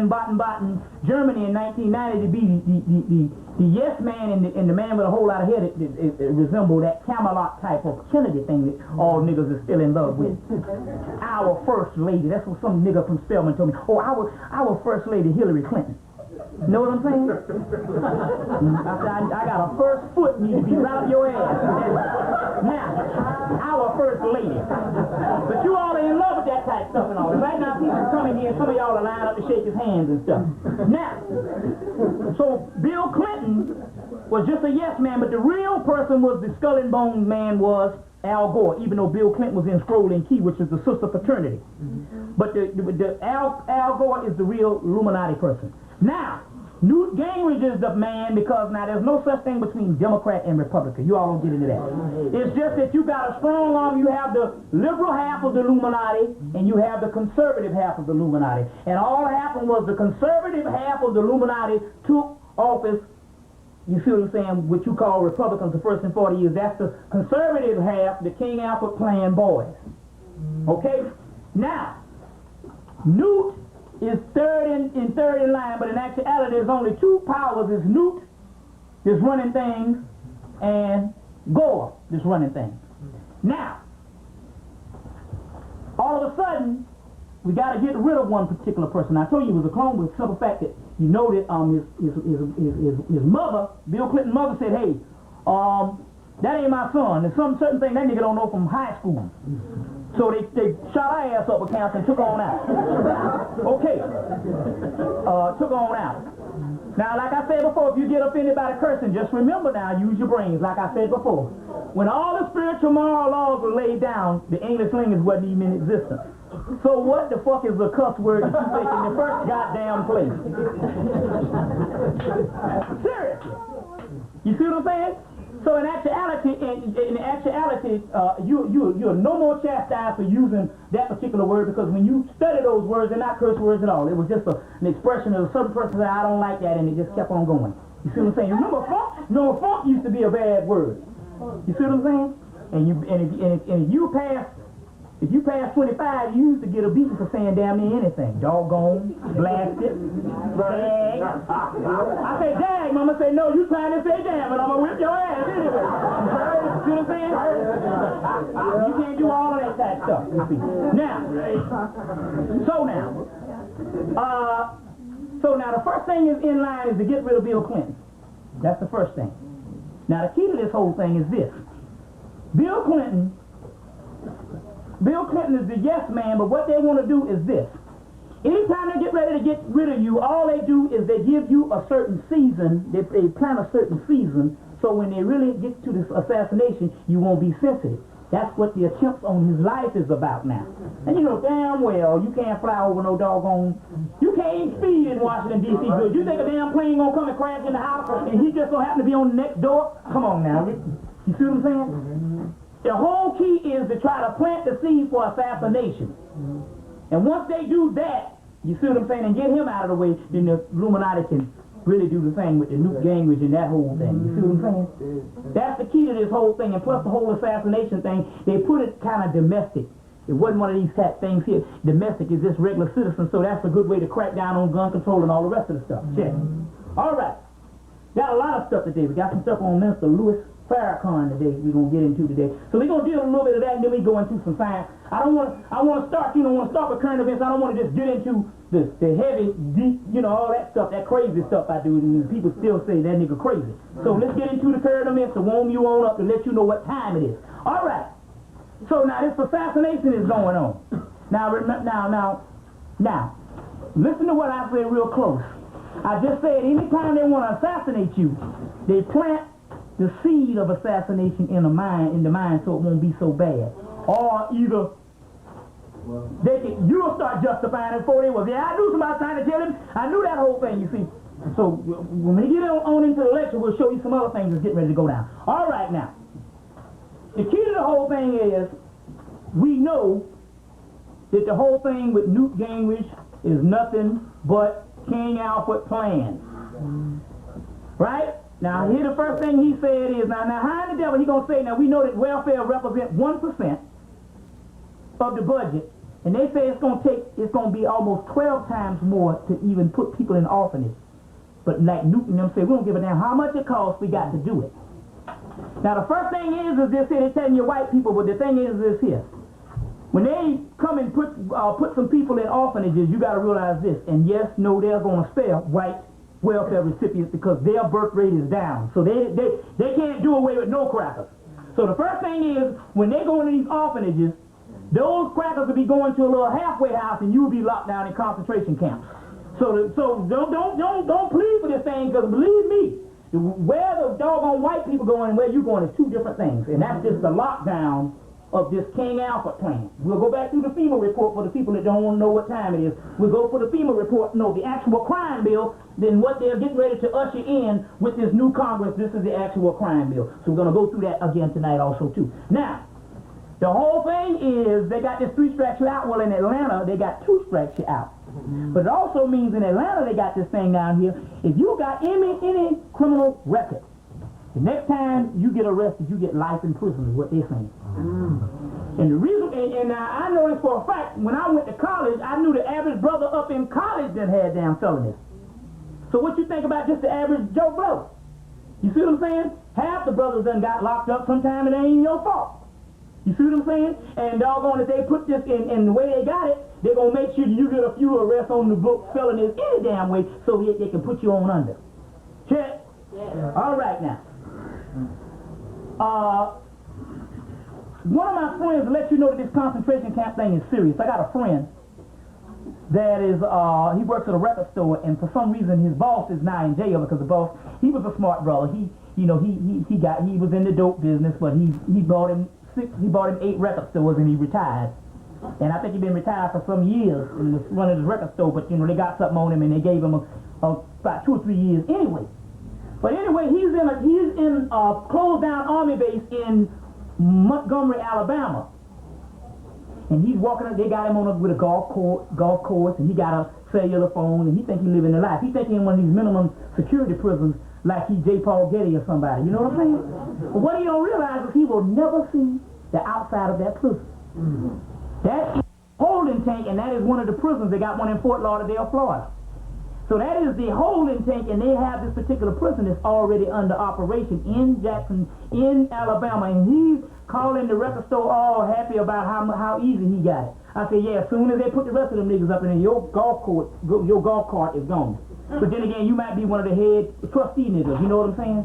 in Baden-Baden, Germany in 1990 to be the yes man and the man with a whole lot of head. It resembled that Camelot type of Kennedy thing that all niggas are still in love with. Our first lady. That's what some nigga from Spelman told me. Oh, our first lady, Hillary Clinton. Know what I'm saying? I said, I got a first foot need to be right up your ass. Now, our first lady. But you all are in love with that type of stuff and all. Right now, people coming here, some of y'all are lined up to shake his hands and stuff. Now, so Bill Clinton was just a yes man, but the real person was the skull and bone man was Al Gore, even though Bill Clinton was in Scroll and Key, which is the sister fraternity. But Al Gore is the real Illuminati person. Now, Newt Gingrich is the man because now there's no such thing between Democrat and Republican. You all don't get into that. It's just that you got a strong arm. You have the liberal half of the Illuminati and you have the conservative half of the Illuminati. And all that happened was the conservative half of the Illuminati took office. You see what I'm saying? What you call Republicans the first in 40 years. That's the conservative half, the King Alfred Plan boys. Okay? Now, Newt is third in line, but in actuality there's only two powers. It's Newt, that's running things, and Gore, that's running things. Now, all of a sudden, we got to get rid of one particular person. I told you he was a clone with the simple fact that you know that his mother, Bill Clinton's mother, said, hey, that ain't my son. There's some certain thing that nigga don't know from high school. So they shot our ass up with cancer and took on out. Okay. Took on out. Now, like I said before, if you get offended by the cursing, just remember now, use your brains, like I said before. When all the spiritual moral laws were laid down, the English language wasn't even in existence. So what the fuck is a cuss word that you think in the first goddamn place? Seriously. You see what I'm saying? So in actuality, you're no more chastised for using that particular word, because when you study those words, they're not curse words at all. It was just an expression of a certain person that I don't like that, and it just kept on going. You see what I'm saying? You remember funk? No, funk used to be a bad word. You see what I'm saying? If you pass 25, you used to get a beating for saying damn near anything. Doggone, blasted, dag. I say dag, mama say no, you trying to say damn, and I'm gonna whip your ass anyway. See what I'm saying? You can't do all of that type of stuff, you see. Now, so now the first thing is in line is to get rid of Bill Clinton. That's the first thing. Now the key to this whole thing is this. Bill Clinton is the yes man, but what they want to do is this. Anytime they get ready to get rid of you, all they do is they give you a certain season, they plan a certain season, so when they really get to this assassination, you won't be sensitive. That's what the attempts on his life is about now. And you know damn well, you can't fly over no doggone, you can't even speed in Washington, D.C. good. You think a damn plane gonna come and crash in the house and he just gonna happen to be on the next door? Come on now. You see what I'm saying? The whole key is to try to plant the seed for assassination. And once they do that, you see what I'm saying, and get him out of the way, then the Illuminati can really do the thing with the Newt Gingrich and that whole thing. You see what I'm saying? That's the key to this whole thing. And plus the whole assassination thing, they put it kind of domestic. It wasn't one of these type things here. Domestic is just regular citizens, so that's a good way to crack down on gun control and all the rest of the stuff. Check. All right. Got a lot of stuff today. We got some stuff on Minister Louis Farrakhan today we're going to get into today. So we're going to deal with a little bit of that, and then we go into some science. I want to start with current events. I don't want to just get into the heavy, deep, all that stuff, that crazy stuff I do, and people still say that nigga crazy. So let's get into the current events to warm you on up to let you know what time it is. All right. So now this assassination is going on. Now, listen to what I said real close. I just said anytime they want to assassinate you, they plant the seed of assassination in the mind so it won't be so bad. Or either you'll start justifying it before they was. Yeah, I knew somebody trying to tell him. I knew that whole thing, you see. So when we get on into the lecture, we'll show you some other things that's getting ready to go down. All right, now. The key to the whole thing is we know that the whole thing with Newt Gingrich is nothing but King Alfred plans. Right? Now, here the first thing he said is, now how in the devil he going to say, now we know that welfare represents 1% of the budget, And they say it's going to be almost 12 times more to even put people in orphanage. But like Newton them say, we don't give a damn how much it costs, we got to do it. Now the first thing is this here, they're telling you white people, but the thing is this here. When they come and put some people in orphanages, you got to realize this. And yes, no, they're going to spare white welfare recipients because their birth rate is down. So they can't do away with no crackers. So the first thing is, when they go into these orphanages, those crackers will be going to a little halfway house and you will be locked down in concentration camps. So don't plead for this thing, because believe me, where the doggone white people going and where you going is two different things. And that's just the lockdown of this King Alfred plan. We'll go back through the FEMA report for the people that don't want to know what time it is. We'll go for the FEMA report, no, the actual crime bill, then what they're getting ready to usher in with this new Congress. This is the actual crime bill. So we're going to go through that again tonight also too. Now, the whole thing is they got this 3 strikes you out. Well, in Atlanta, they got 2 strikes you out. But it also means in Atlanta, they got this thing down here. If you got any criminal record, the next time you get arrested, you get life in prison is what they're saying. And the reason, and I know this for a fact, when I went to college, I knew the average brother up in college that had damn felonies. So what you think about just the average Joe Blow? You see what I'm saying? Half the brothers done got locked up sometime, it ain't your fault. You see what I'm saying? And doggone, if they put this in the way they got it, they're going to make sure you get a few arrests on the book felonies any damn way so they can put you on under. Check? Yeah. All right now. One of my friends let you know that this concentration camp thing is serious. I got a friend that is, he works at a record store, and for some reason his boss is now in jail because the boss, he was a smart brother. He was in the dope business, but he bought him 8 record stores and he retired. And I think he'd been retired for some years and was running his record store, but they got something on him and they gave him about 2 or 3 years anyway. But anyway, he's in a closed down army base in Montgomery, Alabama. And he's walking up, they got him with a golf course, and he got a cellular phone, and he think he living the life. He think he in one of these minimum security prisons like he J. Paul Getty or somebody. You know what I'm saying? But what he don't realize is he will never see the outside of that prison. That is a holding tank, and that is one of the prisons. They got one in Fort Lauderdale, Florida. So that is the holding tank, and they have this particular prison that's already under operation in Jackson, in Alabama, and he's calling the record store all happy about how easy he got it. I said, yeah, as soon as they put the rest of them niggas up in there, your golf cart is gone. But then again, you might be one of the head trustee niggas, you know what I'm saying?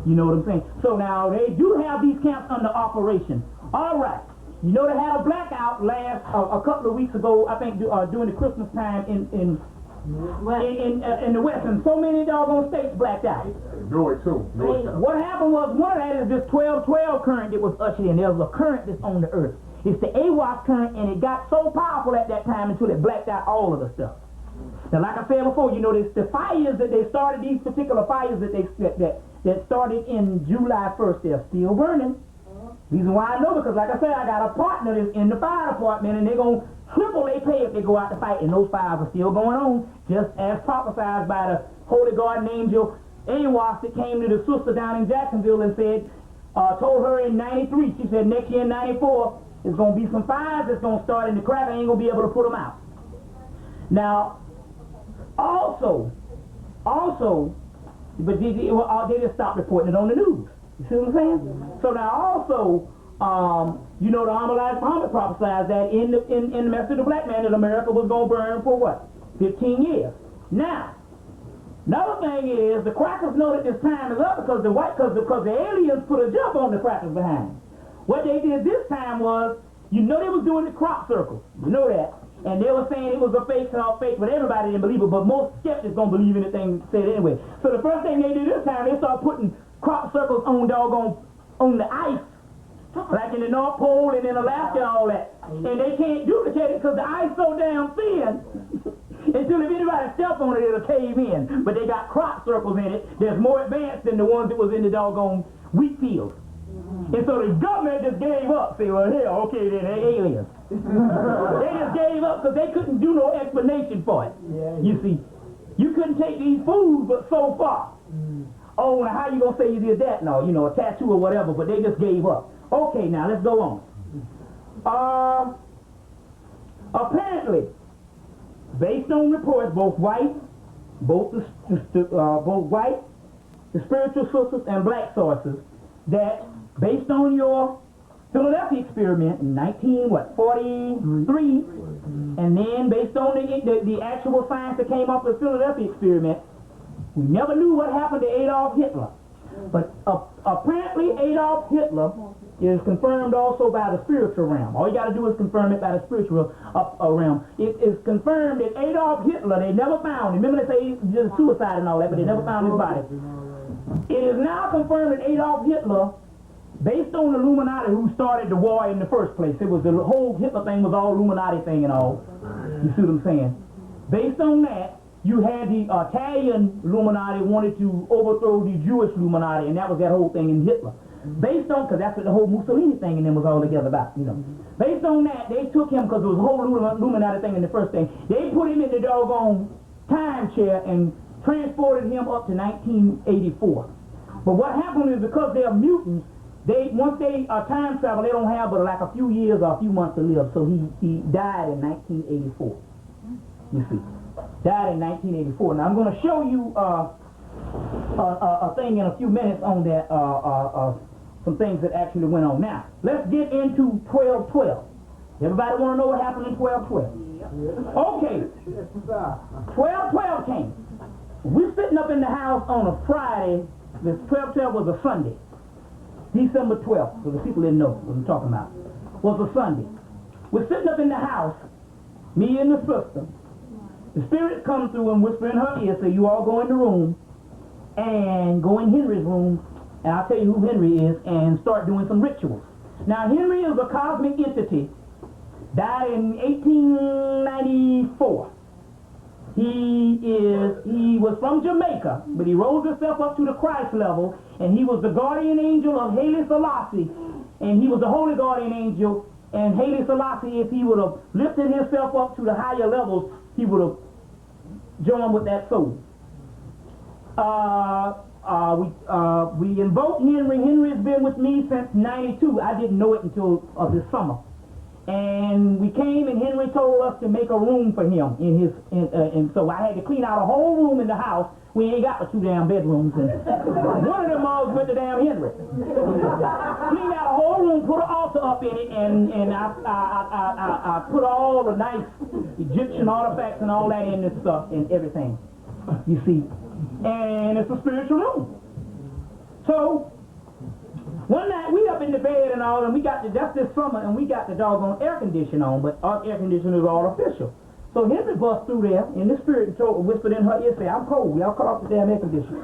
You know what I'm saying? So now, they do have these camps under operation. All right. You know they had a blackout a couple of weeks ago, I think during the Christmas time in the West, and so many doggone states blacked out. North too. What happened was, one of that is this 1212 current that was ushered in. There was a current that's on the earth. It's the AWAS current, and it got so powerful at that time until it blacked out all of the stuff. Now, like I said before, the fires that they started, these particular fires that started in July 1st, they're still burning. Reason why I know, because like I said, I got a partner that's in the fire department, and they're going to triple they pay if they go out to fight, and those fires are still going on, just as prophesied by the Holy Garden Angel AWAS that came to the sister down in Jacksonville and said, told her in 93, she said next year in 94, there's going to be some fires that's going to start in the crack, I ain't going to be able to put them out. Now, also, but they just stopped reporting it on the news. You see what I'm saying? So now also, the Elijah Muhammad prophesied that in the message of the black man that America was going to burn for what? 15 years. Now, another thing is the crackers know that this time is up because the aliens put a jump on the crackers behind. What they did this time was, they was doing the crop circles. You know that. And they were saying it was a fake, but everybody didn't believe it, but most skeptics don't believe anything said anyway. So the first thing they did this time, they started putting crop circles on the ice, like in the North Pole and in Alaska and all that. And they can't duplicate it because the ice so damn thin until if anybody steps on it, it'll cave in. But they got crop circles in it that's more advanced than the ones that was in the doggone wheat fields. And so the government just gave up. Say, well, hell, okay, then they're aliens. They just gave up because they couldn't do no explanation for it. You see, you couldn't take these foods but so far. Oh, now how you gonna say you did that? No, a tattoo or whatever, but they just gave up. Okay, now let's go on. Apparently, based on reports, both white, the spiritual sisters and black sources, that based on your Philadelphia experiment in 1943, and then based on the actual science that came up with the Philadelphia experiment, we never knew what happened to Adolf Hitler. But apparently Adolf Hitler is confirmed also by the spiritual realm. All you got to do is confirm it by the spiritual realm. It is confirmed that Adolf Hitler, they never found him. Remember they say he did suicide and all that, but they never found his body. It is now confirmed that Adolf Hitler, based on the Illuminati who started the war in the first place, it was the whole Hitler thing was all Illuminati thing and all. You see what I'm saying? Based on that, you had the Italian Illuminati wanted to overthrow the Jewish Illuminati, and that was that whole thing in Hitler. Based on, because that's what the whole Mussolini thing and them was all together about, you know. Based on that, they took him, because there was a whole Illuminati thing in the first thing, they put him in the doggone time chair and transported him up to 1984. But what happened is because they're mutants, once they time travel, they don't have but like a few years or a few months to live. So he died in 1984. You see. Died in 1984. Now I'm going to show you a thing in a few minutes on that, some things that actually went on. Now, let's get into 12/12. Everybody want to know what happened in 12/12? Okay. 12/12 came. We're sitting up in the house on a Friday. This 12/12 was a Sunday. December 12th, so the people didn't know what I'm talking about, was a Sunday. We're sitting up in the house, me and the sister. The spirit comes through and whisper in her ear, so you all go in the room and go in Henry's room, and I'll tell you who Henry is, and start doing some rituals. Now, Henry is a cosmic entity, died in 1894. He was from Jamaica, but he rose himself up to the Christ level, and he was the guardian angel of Haile Selassie, and he was the holy guardian angel, and Haile Selassie, if he would have lifted himself up to the higher levels, he would have joined with that soul. We invoked Henry. Henry has been with me since '92. I didn't know it until this summer. And we came, and Henry told us to make a room for him and so I had to clean out a whole room in the house. We ain't got but 2 damn bedrooms, and one of them all went to damn Henry. Cleaned out a whole room, put an altar up in it, and I put all the nice Egyptian artifacts and all that in this stuff and everything. You see, and it's a spiritual room. So one night we up in the bed and all, and we got that's this summer, and we got the doggone air condition on, but our air conditioner is artificial. So Henry bust through there in the spirit and whispered in her ear, say, "I'm cold. Y'all cut off the damn air conditioner."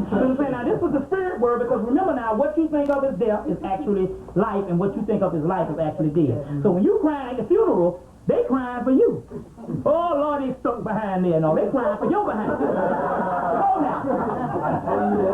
So I'm saying, now this was the spirit word, because remember now, what you think of as death is actually life, and what you think of as life is actually dead. So when you crying at the funeral, they crying for you. Oh Lord, they stuck behind there and all. They crying for your behind. Oh now.